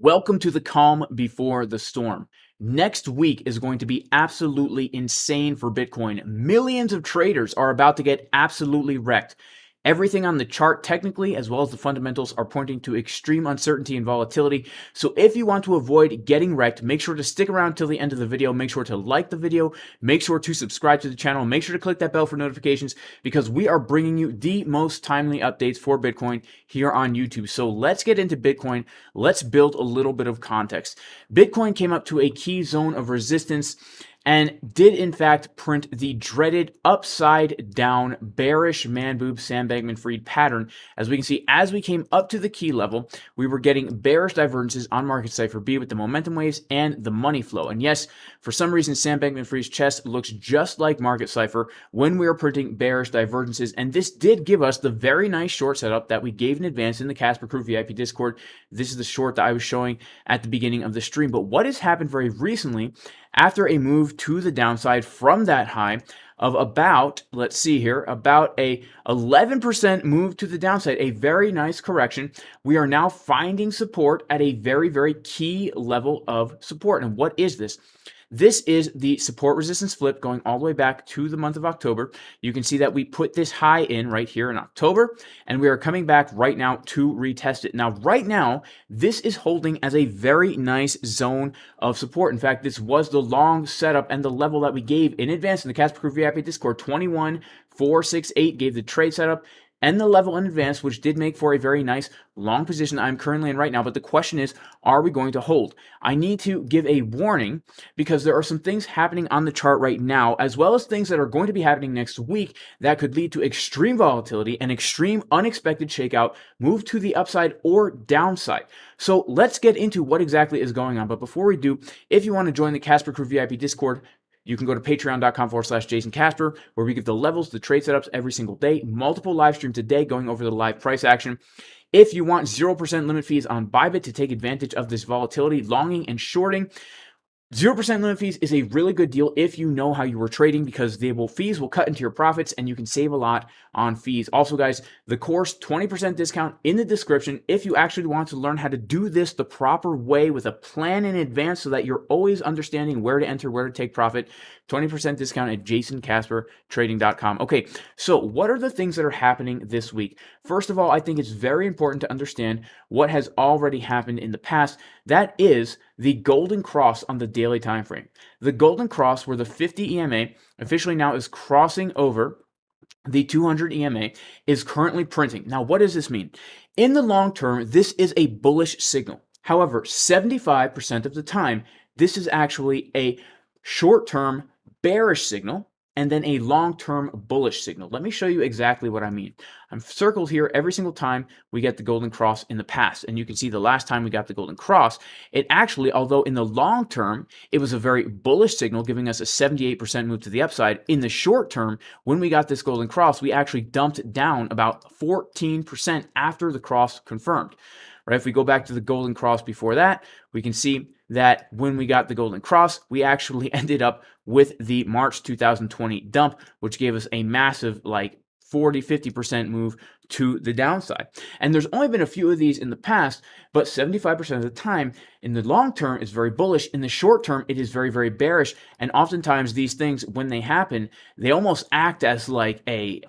Welcome to the calm before the storm. Next week is going to be absolutely insane for Bitcoin. Millions of traders are about to get absolutely wrecked. Everything on the chart technically as well as the fundamentals are pointing to extreme uncertainty and volatility. So if you want to avoid getting wrecked, make sure to stick around till the end of the video. Make sure to like the video. Make sure to subscribe to the channel. Make sure to click that bell for notifications because we are bringing you the most timely updates for Bitcoin here on YouTube. So let's get into Bitcoin. Let's build a little bit of context. Bitcoin came up to a key zone of resistance and did in fact print the dreaded upside down bearish man boob Sam Bankman-Fried pattern. As we can see, as we came up to the key level, we were getting bearish divergences on market Cipher B with the momentum waves and the money flow. And yes, for some reason, Sam Bankman-Fried's chest looks just like market Cipher when we are printing bearish divergences. And this did give us the very nice short setup that we gave in advance in the Casper Crew VIP Discord. This is the short that I was showing at the beginning of the stream. But what has happened very recently after a move to the downside from that high of about, let's see here, about a 11% move to the downside, a very nice correction, we are now finding support at a very, very key level of support. And what is this? This is the support resistance flip going all the way back to the month of October. You can see that we put this high in right here in October, and we are coming back right now to retest it. Now, right now, this is holding as a very nice zone of support. In fact, this was the long setup and the level that we gave in advance in the Casper Crew VIP Discord. 21,468 gave the trade setup and the level in advance, which did make for a very nice long position I'm currently in right now. But the question is, are we going to hold? I need to give a warning because there are some things happening on the chart right now, as well as things that are going to be happening next week that could lead to extreme volatility and extreme unexpected shakeout, move to the upside or downside. So let's get into what exactly is going on. But before we do, if you want to join the Casper Crew VIP Discord, you can go to patreon.com/JasonCasper, where we give the levels, the trade setups every single day, multiple live streams a day going over the live price action. If you want 0% limit fees on ByBit to take advantage of this volatility, longing and shorting, 0% limit fees is a really good deal if you know how you were trading because fees will cut into your profits and you can save a lot on fees. Also, guys, the course 20% discount in the description if you actually want to learn how to do this the proper way with a plan in advance so that you're always understanding where to enter, where to take profit. 20% discount at JasonCasperTrading.com. Okay, so what are the things that are happening this week? First of all, I think it's very important to understand what has already happened in the past. That is the golden cross on the daily time frame. The golden cross where the 50 EMA officially now is crossing over the 200 EMA is currently printing. Now, what does this mean? In the long term, this is a bullish signal. However, 75% of the time, this is actually a short-term bearish signal and then a long-term bullish signal. Let me show you exactly what I mean. I'm circled here every single time we get the golden cross in the past. And you can see the last time we got the golden cross, it actually, although in the long term, it was a very bullish signal, giving us a 78% move to the upside. In the short term, when we got this golden cross, we actually dumped down about 14% after the cross confirmed. Right? If we go back to the golden cross before that, we can see that when we got the golden cross, we actually ended up with the March 2020 dump, which gave us a massive 40-50% move to the downside. And there's only been a few of these in the past, but 75% of the time in the long term is very bullish. In the short term, it is very, very bearish. And oftentimes these things, when they happen, they almost act as like a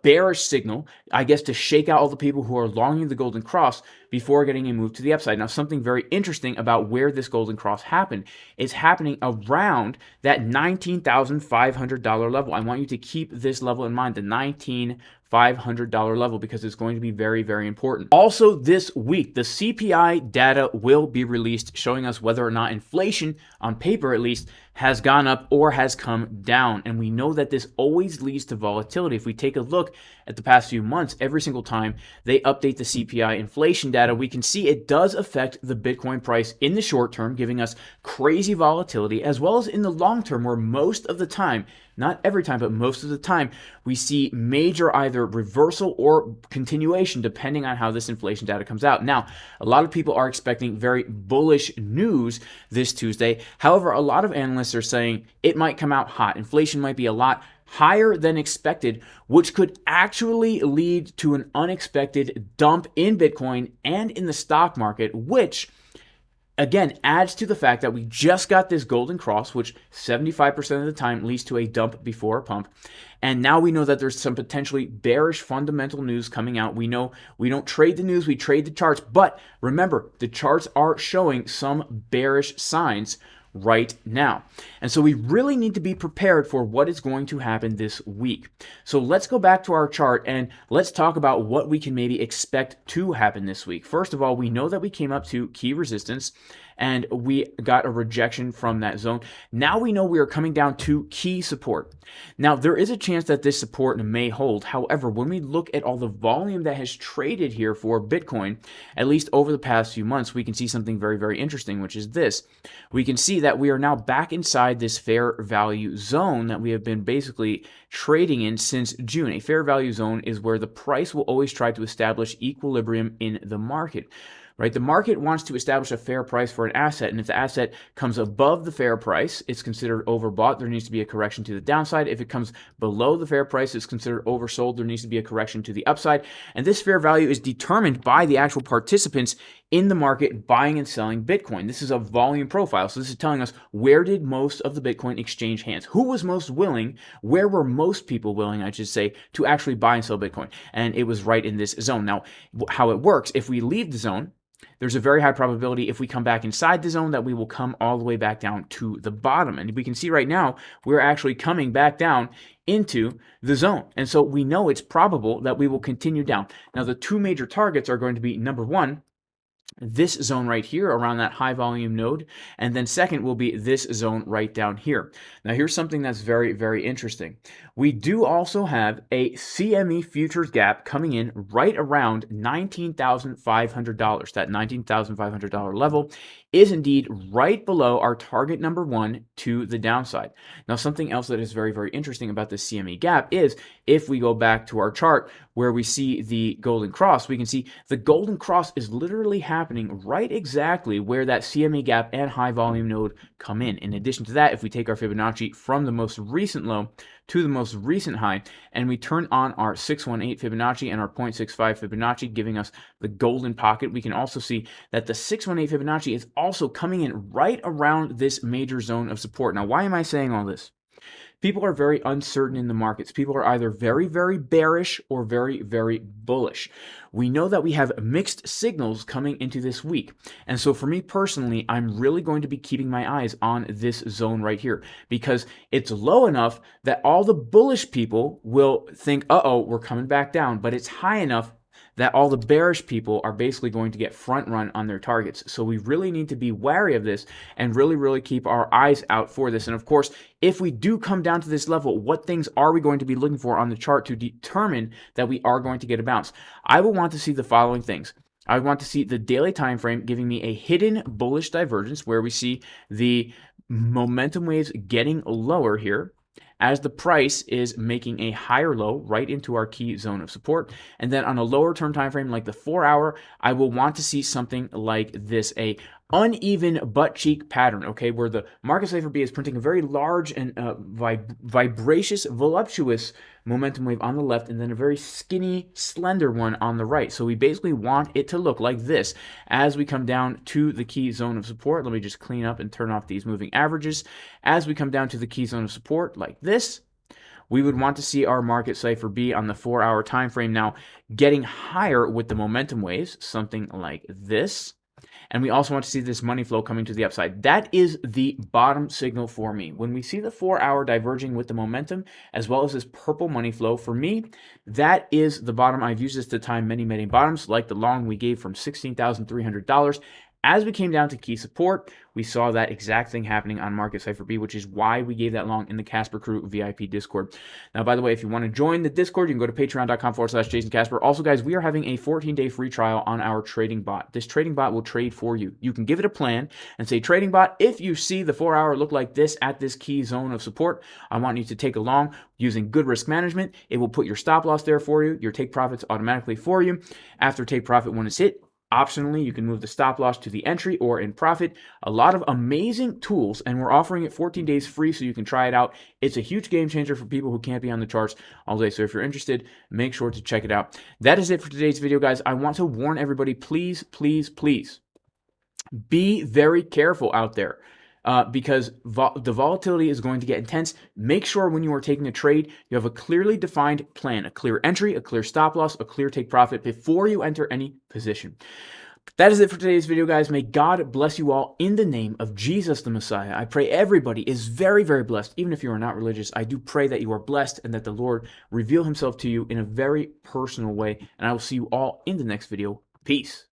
bearish signal, I guess, to shake out all the people who are longing the golden cross before getting a move to the upside. Now, something very interesting about where this golden cross happened is happening around that $19,500 level. I want you to keep this level in mind, the $19,500 level, because it's going to be very, very important. Also this week, the CPI data will be released showing us whether or not inflation, on paper at least, has gone up or has come down. And we know that this always leads to volatility. If we take a look at the past few months, every single time they update the CPI inflation data, we can see it does affect the Bitcoin price in the short term, giving us crazy volatility, as well as in the long term, where most of the time, not every time, but most of the time, we see major either reversal or continuation depending on how this inflation data comes out. Now, a lot of people are expecting very bullish news this Tuesday. However, a lot of analysts are saying it might come out hot. Inflation might be a lot higher than expected, which could actually lead to an unexpected dump in Bitcoin and in the stock market, which again, adds to the fact that we just got this golden cross, which 75% of the time leads to a dump before a pump. And now we know that there's some potentially bearish fundamental news coming out. We know we don't trade the news, we trade the charts. But remember, the charts are showing some bearish signs right now. And so we really need to be prepared for what is going to happen this week. So let's go back to our chart and let's talk about what we can maybe expect to happen this week. First of all, we know that we came up to key resistance and we got a rejection from that zone. Now we know we are coming down to key support. Now there is a chance that this support may hold. However, when we look at all the volume that has traded here for Bitcoin, at least over the past few months, we can see something very, very interesting, which is this. We can see that we are now back inside this fair value zone that we have been basically trading in since June. A fair value zone is where the price will always try to establish equilibrium in the market. Right? The market wants to establish a fair price for an asset, and if the asset comes above the fair price, it's considered overbought. There needs to be a correction to the downside. If it comes below the fair price, it's considered oversold. There needs to be a correction to the upside. And this fair value is determined by the actual participants in the market buying and selling Bitcoin. This is a volume profile. So this is telling us, where did most of the Bitcoin exchange hands? Who was most willing? Where were most people willing, I should say, to actually buy and sell Bitcoin? And it was right in this zone. Now, how it works, if we leave the zone, there's a very high probability if we come back inside the zone that we will come all the way back down to the bottom. And we can see right now, we're actually coming back down into the zone. And so we know it's probable that we will continue down. Now, the two major targets are going to be, number one, this zone right here around that high volume node, and then second will be this zone right down here. Now here's something that's very, very interesting. We do also have a CME futures gap coming in right around $19,500. That $19,500 level is indeed right below our target number one to the downside. Now something else that is very, very interesting about this CME gap is if we go back to our chart where we see the golden cross, we can see the golden cross is literally happening right exactly where that CME gap and high volume node come in. In addition to that, if we take our Fibonacci from the most recent low to the most recent high, and we turn on our 618 Fibonacci and our 0.65 Fibonacci, giving us the golden pocket, we can also see that the 618 Fibonacci is also coming in right around this major zone of support. Now, why am I saying all this? People are very uncertain in the markets. People are either very, very bearish or very, very bullish. We know that we have mixed signals coming into this week. And so for me personally, I'm really going to be keeping my eyes on this zone right here because it's low enough that all the bullish people will think, uh-oh, we're coming back down, but it's high enough that all the bearish people are basically going to get front run on their targets. So we really need to be wary of this and really, really keep our eyes out for this. And of course, if we do come down to this level, what things are we going to be looking for on the chart to determine that we are going to get a bounce? I will want to see the following things. I want to see the daily time frame giving me a hidden bullish divergence where we see the momentum waves getting lower here as the price is making a higher low right into our key zone of support. And then on a lower term time frame like the 4 hour, I will want to see something like this, a uneven butt cheek pattern, okay, where the market Cipher B is printing a very large and vibracious, voluptuous momentum wave on the left and then a very skinny, slender one on the right. So we basically want it to look like this as we come down to the key zone of support. Let me just clean up and turn off these moving averages. As we come down to the key zone of support like this, we would want to see our market Cipher B on the 4 hour time frame now getting higher with the momentum waves, something like this. And we also want to see this money flow coming to the upside. That is the bottom signal for me. When we see the 4 hour diverging with the momentum, as well as this purple money flow, for me, that is the bottom. I've used this to time many, many bottoms, like the long we gave from $16,300. As we came down to key support, we saw that exact thing happening on Market Cipher B, which is why we gave that long in the Casper Crew VIP Discord. Now, by the way, if you want to join the Discord, you can go to patreon.com/JasonCasper. Also, guys, we are having a 14-day free trial on our trading bot. This trading bot will trade for you. You can give it a plan and say, trading bot, if you see the 4 hour look like this at this key zone of support, I want you to take a long using good risk management. It will put your stop loss there for you, your take profits automatically for you. After take profit, when it's hit, optionally, you can move the stop loss to the entry or in profit. A lot of amazing tools, and we're offering it 14 days free so you can try it out. It's a huge game changer for people who can't be on the charts all day. So if you're interested, make sure to check it out. That is it for today's video, guys. I want to warn everybody, please, please, please, Be very careful out there. Because the volatility is going to get intense. Make sure when you are taking a trade, you have a clearly defined plan, a clear entry, a clear stop loss, a clear take profit before you enter any position. That is it for today's video, guys. May God bless you all in the name of Jesus the Messiah. I pray everybody is very, very blessed. Even if you are not religious, I do pray that you are blessed and that the Lord reveal himself to you in a very personal way. And I will see you all in the next video. Peace.